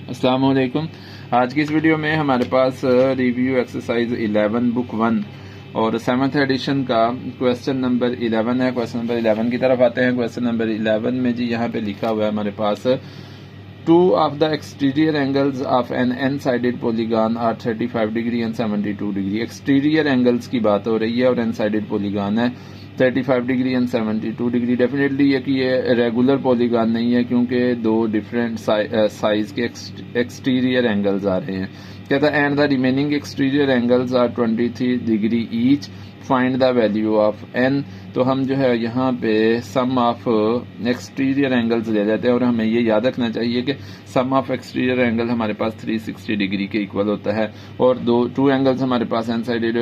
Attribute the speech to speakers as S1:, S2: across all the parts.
S1: अस्सलाम वालेकुम। आज की इस वीडियो में हमारे पास रिव्यू एक्सरसाइज 11 बुक 1 और 7th एडिशन का क्वेश्चन नंबर 11 है। क्वेश्चन नंबर 11 की तरफ आते हैं। क्वेश्चन नंबर 11 में जी यहाँ पे लिखा हुआ है हमारे पास two of the exterior angles of N n sided polygon are 35 degree and 72 degree. Exterior angles की बात हो रही है और एन साइडेड पॉलीगॉन है 35 डिग्री एंड 72 डिग्री। डेफिनेटली ये कि ये रेगुलर पॉलीगॉन नहीं है क्योंकि दो डिफरेंट साइज के एक्सटीरियर एंगल्स आ रहे हैं। कहता है and the remaining exterior angles are 23 degree each, find the value of n. तो हम जो है यहाँ पे सम ऑफ एक्सटीरियर एंगल्स ले लेते हैं और हमें ये याद रखना चाहिए कि सम ऑफ एक्सटीरियर एंगल हमारे पास 360 डिग्री के इक्वल होता है और टू एंगल्स हमारे पास एन साइडेड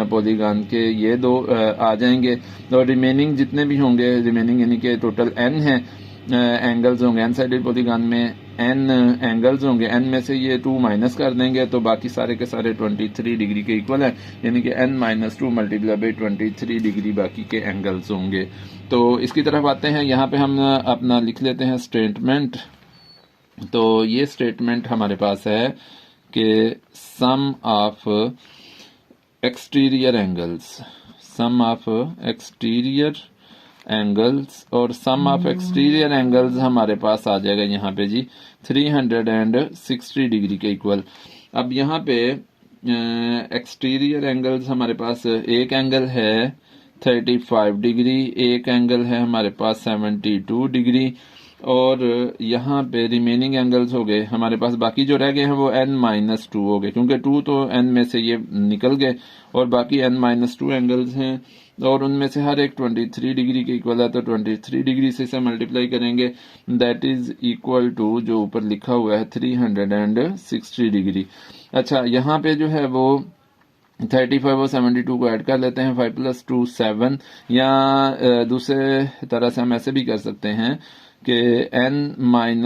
S1: पॉलीगॉन के ये दो आ जाएंगे और रिमेनिंग जितने भी होंगे, रिमेनिंग यानी कि टोटल एन है एंगल्स होंगे एन साइडेड पॉलीगॉन में, एन एंगल्स होंगे, एन में से ये 2 माइनस कर देंगे तो बाकी सारे के सारे 23 डिग्री के इक्वल है, यानी कि n - 2 मल्टीप्लाई बाई 23 डिग्री बाकी के एंगल्स होंगे। तो इसकी तरफ आते हैं। यहाँ पे हम अपना लिख लेते हैं स्टेटमेंट। तो ये स्टेटमेंट हमारे पास है कि sum of exterior angles, sum of exterior angles और सम ऑफ एक्सटीरियर एंगल्स हमारे पास आ जाएगा यहाँ पे जी 360 डिग्री के इक्वल। अब यहाँ पे एक्सटीरियर एंगल्स हमारे पास एक एंगल है 35 डिग्री, एक एंगल है हमारे पास 72 डिग्री और यहाँ पे रिमेनिंग एंगल्स हो गए हमारे पास, बाकी जो रह गए हैं वो n - 2 हो गए क्योंकि 2 तो n में से ये निकल गए और बाकी n - 2 एंगल्स हैं और उनमें से हर एक 23 डिग्री के इक्वल है। तो 23 डिग्री से इसे मल्टीप्लाई करेंगे, दैट इज इक्वल टू जो ऊपर लिखा हुआ है 360 डिग्री। अच्छा, यहाँ पे जो है वो 35 और 72 को ऐड कर लेते हैं, 5 + 2 7, या दूसरे तरह से हम ऐसे भी कर सकते हैं कि n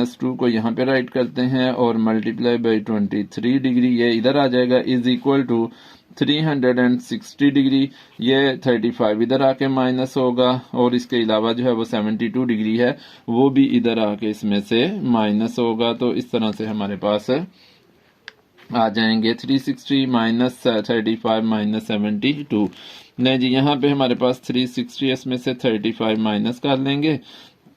S1: - 2 को यहाँ पे राइट करते हैं और मल्टीप्लाई बाई 23 डिग्री ये इधर आ जाएगा, इज इक्वल टू 360 डिग्री। ये 35 इधर आके माइनस होगा और इसके अलावा जो है वो 72 डिग्री है वो भी इधर आके इसमें से माइनस होगा। तो इस तरह से हमारे पास आ जाएंगे 360 - 35 - 72। नहीं जी, यहाँ पे हमारे पास 360 इसमें से 35 माइनस कर लेंगे,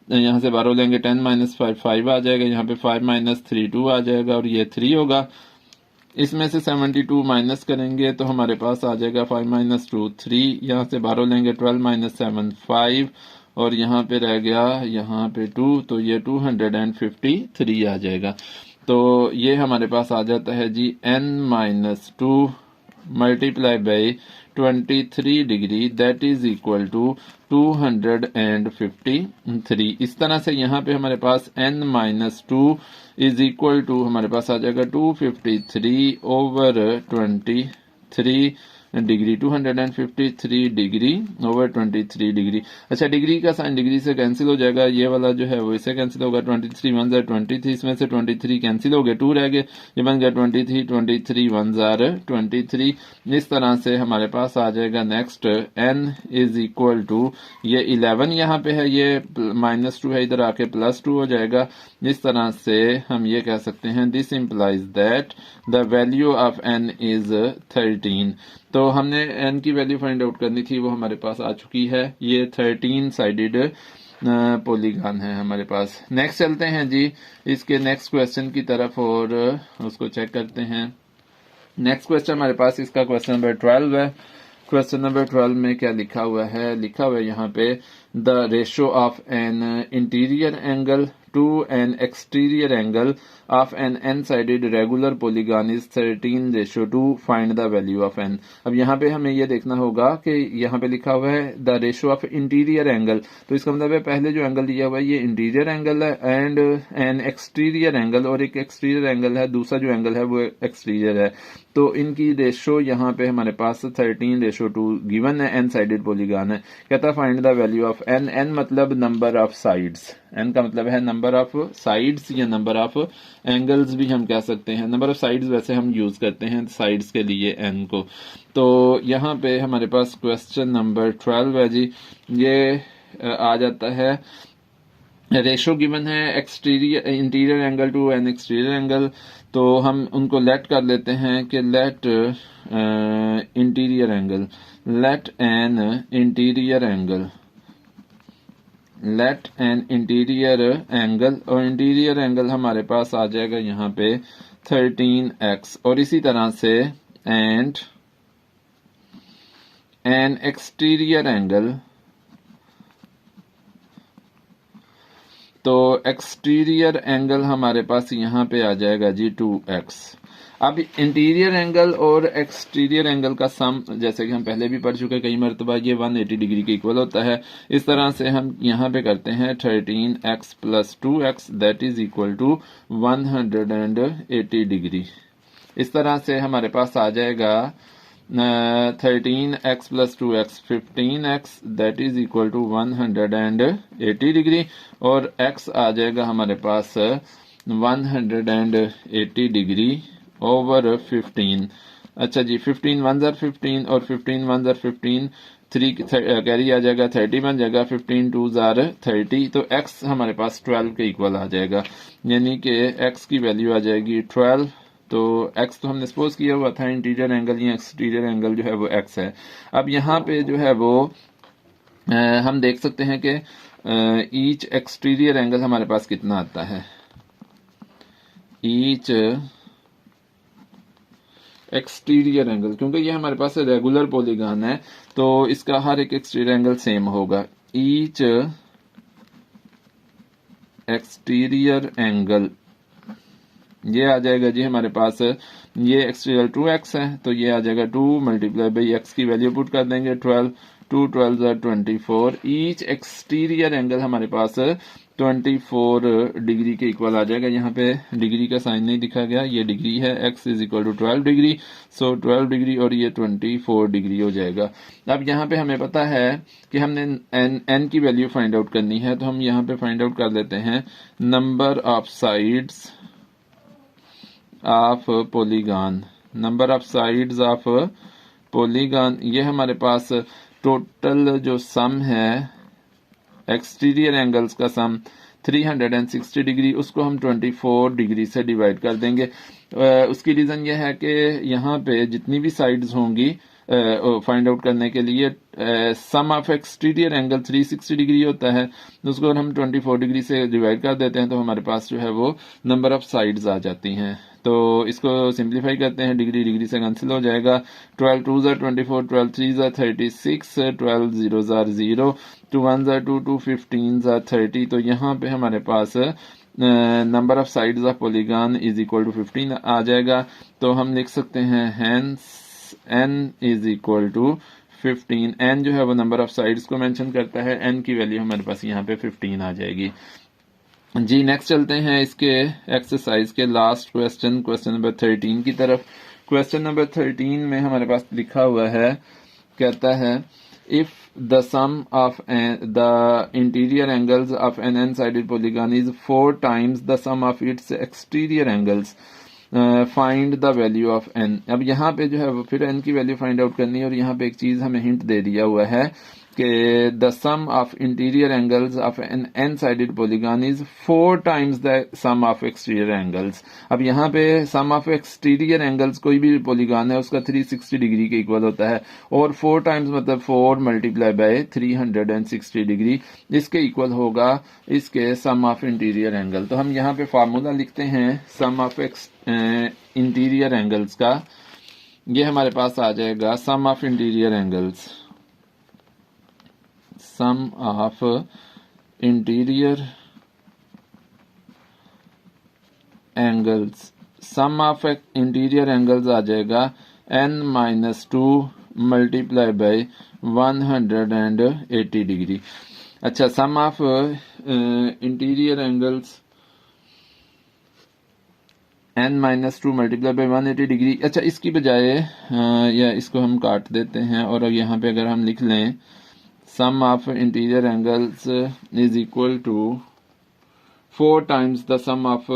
S1: यहाँ से 12 लेंगे, 10 - 5 5 आ जाएगा, यहाँ पे 5 - 3 2 आ जाएगा और ये 3 होगा। इसमें से 72 माइनस करेंगे तो हमारे पास आ जाएगा 5 - 2 3, यहाँ से 12 लेंगे, 12 - 7 5 और यहाँ पे रह गया यहाँ पे 2, तो ये 253 आ जाएगा। तो ये हमारे पास आ जाता है जी n - 2 multiply by 23 degree, that is equal to 253। इस तरह से यहाँ पे हमारे पास n - 2 इज इक्वल टू हमारे पास आ जाएगा 253 over 23 degree, 253 degree over 23 degree. अच्छा, डिग्री का साइन डिग्री से कैंसिल हो जाएगा, ये वाला जो है वो इससे कैंसिल होगा, 23 1 जार 23, इसमें से 23 कैंसिल हो गए, 2 रह गए, ये बन गया 23, 23 1 जार 23। इस तरह से हमारे पास आ जाएगा next n is equal to ये 11 यहाँ पे है, ये -2 है, इधर आके +2 हो जाएगा। इस तरह से हम ये कह सकते हैं this implies that the value of n is 13। तो हमने n की वैल्यू फाइंड आउट करनी थी, वो हमारे पास आ चुकी है, ये 13 साइडेड पॉलीगॉन है हमारे पास। नेक्स्ट चलते हैं जी इसके नेक्स्ट क्वेश्चन की तरफ और उसको चेक करते हैं। नेक्स्ट क्वेश्चन हमारे पास इसका क्वेश्चन नंबर 12 है। क्वेश्चन नंबर 12 में क्या लिखा हुआ है? लिखा हुआ है यहाँ पे the ratio of an interior angle to an exterior angle of N n sided regular polygon is 13:2, find the value of n. अब यहाँ पे हमें ये देखना होगा कि यहाँ पे लिखा हुआ है the ratio of interior angle, तो इसका मतलब है पहले जो एंगल दिया हुआ है ये इंटीरियर एंगल है एंड एन एक्सटीरियर एंगल, और एक एक्सटीरियर एंगल है, दूसरा जो एंगल है वो एक्सटीरियर है। तो इनकी रेशो यहाँ पे हमारे पास 13:2 गिवन है, एन साइडेड पॉलीगॉन है। कहता find the value of N. N मतलब नंबर ऑफ साइड्स, एन का मतलब है नंबर ऑफ साइड्स या नंबर ऑफ एंगल्स भी हम कह सकते हैं। नंबर ऑफ साइड्स वैसे हम यूज करते हैं साइड्स के लिए एन को। तो यहाँ पे हमारे पास क्वेश्चन नंबर 12 है जी, ये आ जाता है रेशो गिवन है exterior interior angle to an exterior angle, तो हम उनको लेट कर लेते हैं कि let interior angle, let an interior angle, let an interior angle, और इंटीरियर एंगल हमारे पास आ जाएगा यहाँ पे 13x, और इसी तरह से एंड एन एक्सटीरियर एंगल, तो एक्सटीरियर एंगल हमारे पास यहाँ पे आ जाएगा जी 2x। अब इंटीरियर एंगल और एक्सटीरियर एंगल का सम, जैसे कि हम पहले भी पढ़ चुके कई मरतबा, ये 180 डिग्री के इक्वल होता है। इस तरह से हम यहाँ पे करते हैं 13x plus 2x that is equal to 180 degree. इस तरह से हमारे पास आ जाएगा 13x plus 2x 15x that is equal to 180 degree, और x आ जाएगा हमारे पास 180 डिग्री ओवर 15। अच्छा जी, 15 1 ज़र 15 और 15 1 ज़र 15, 3 कैरी आ जाएगा 30 बन जाएगा, 15 2 ज़र 30, तो x हमारे पास 12 के इक्वल आ जाएगा, यानी कि x की वैल्यू आ जाएगी 12। तो x तो हमने सपोज किया हुआ था इंटीरियर एंगल या एक्सटीरियर एंगल जो है वो x है। अब यहाँ पे जो है वो हम देख सकते हैं कि ईच एक्सटीरियर एंगल हमारे पास कितना आता है। ईच एक्सटीरियर एंगल, क्योंकि ये हमारे पास रेगुलर पॉलीगॉन है तो इसका हर एक एक्सटीरियर एंगल सेम होगा। ईच एक्सटीरियर एंगल ये आ जाएगा जी हमारे पास, ये एक्सटीरियर 2x है तो ये आ जाएगा 2 मल्टीप्लाई बाई x की वैल्यू पुट कर देंगे 12, 2 12 ज़र 24। ईच एक्सटीरियर एंगल हमारे पास 24 डिग्री के इक्वल आ जाएगा। यहाँ पे डिग्री का साइन नहीं दिखा गया, ये डिग्री है, x is equal to 12 degree, so 12 degree और ये 24 डिग्री हो जाएगा। अब यहाँ पे हमें पता है कि हमने n की वैल्यू फाइंड आउट करनी है, तो हम यहाँ पे फाइंड आउट कर लेते हैं number of sides of polygon, number of sides of polygon. ये हमारे पास टोटल जो सम है एक्सटीरियर एंगल्स का सम 360 डिग्री, उसको हम 24 डिग्री से डिवाइड कर देंगे। उसकी रीज़न यह है कि यहाँ पे जितनी भी साइड्स होंगी फाइंड आउट करने के लिए सम ऑफ एक्सटीरियर एंगल 360 डिग्री होता है, उसको अगर हम 24 डिग्री से डिवाइड कर देते हैं तो हमारे पास जो है वो नंबर ऑफ साइड्स आ जाती हैं। तो इसको सिंप्लीफाई करते हैं, डिग्री डिग्री से कैंसिल हो जाएगा, 12 2 ज़र 24, 12 3 ज़र 36, 12 0 ज़र 0, 2 1 ज़र 2, 2 15 ज़र 30। तो यहाँ पे हमारे पास number of sides of polygon is equal to 15 आ जाएगा। तो हम लिख सकते हैं hence n is equal to 15। n जो है वो नंबर ऑफ साइड्स को मेंशन करता है, n की वैल्यू हमारे पास यहाँ पे 15 आ जाएगी जी। नेक्स्ट चलते हैं इसके एक्सरसाइज के लास्ट क्वेश्चन, क्वेश्चन नंबर 13 की तरफ। क्वेश्चन नंबर 13 में हमारे पास लिखा हुआ है, कहता है if the sum of the interior angles of N n sided polygon is 4 times the sum of its exterior angles find the value of n। अब यहाँ पे जो है वो फिर n की वैल्यू फाइंड आउट करनी है, और यहाँ पे एक चीज हमें हिंट दे दिया हुआ है कि the sum of interior angles of N n sided polygon is 4 times the sum of exterior angles. अब यहाँ पे सम ऑफ एक्सटीरियर एंगल्स कोई भी पॉलीगॉन है उसका 360 डिग्री के इक्वल होता है, और 4 टाइम्स मतलब 4 मल्टीप्लाई बाय 360 डिग्री, इसके इक्वल होगा इसके सम ऑफ इंटीरियर एंगल। तो हम यहाँ पे फार्मूला लिखते हैं सम ऑफ इंटीरियर एंगल्स का, ये हमारे पास आ जाएगा sum of interior angles, sum of interior angles, sum of interior angles आ जाएगा n-2 मल्टीप्लाई बाय 180 डिग्री। अच्छा, sum of interior angles n-2 multiply by 180 degree. अच्छा, इसकी बजाय या इसको हम काट देते हैं, और यहाँ पे अगर हम लिख लें sum of interior angles is equal to 4 times the sum of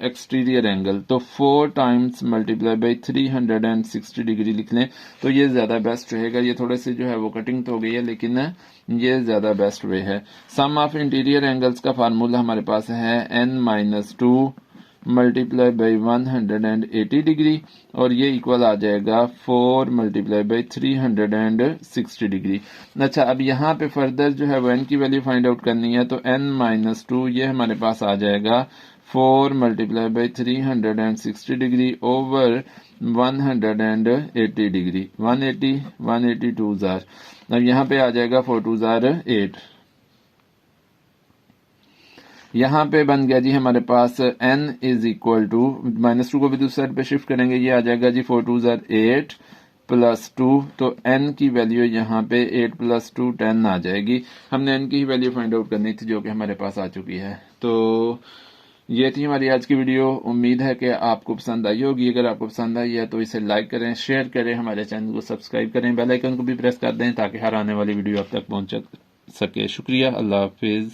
S1: exterior angle, तो 4 टाइम्स मल्टीप्लाई बाई 360 डिग्री लिख लें तो ये ज़्यादा बेस्ट रहेगा। ये थोड़े से जो है वो कटिंग तो हो गई है, लेकिन ये ज़्यादा बेस्ट वे है। सम ऑफ इंटीरियर एंगल्स का फार्मूला हमारे पास है n-2 मल्टीप्लाई बाई 180 डिग्री, और ये इक्वल आ जाएगा 4 मल्टीप्लाई बाई 360 डिग्री। अच्छा, अब यहाँ पे फर्दर जो है वो n की वैल्यू फाइंड आउट करनी है, तो n-2 ये हमारे पास आ जाएगा 4 multiply by 360 degree over 180 degree. 180 2 jar, अब यहाँ पे आ जाएगा 4 2 जार 8। यहाँ पे बन गया जी हमारे पास n इज इक्वल टू -2 को भी दूसरी साइड पे शिफ्ट करेंगे, ये आ जाएगा जी 4 2 जार 8 प्लस 2, तो n की वैल्यू यहाँ पे 8 प्लस 2 10 आ जाएगी। हमने n की ही वैल्यू फाइंड आउट करनी थी जो कि हमारे पास आ चुकी है। तो ये थी हमारी आज की वीडियो। उम्मीद है कि आपको पसंद आई होगी। अगर आपको पसंद आई है तो इसे लाइक करें, शेयर करें, हमारे चैनल को सब्सक्राइब करें, बेल आइकन को भी प्रेस कर दें ताकि हर आने वाली वीडियो आप तक पहुंच सके। शुक्रिया, अल्लाह हाफिज।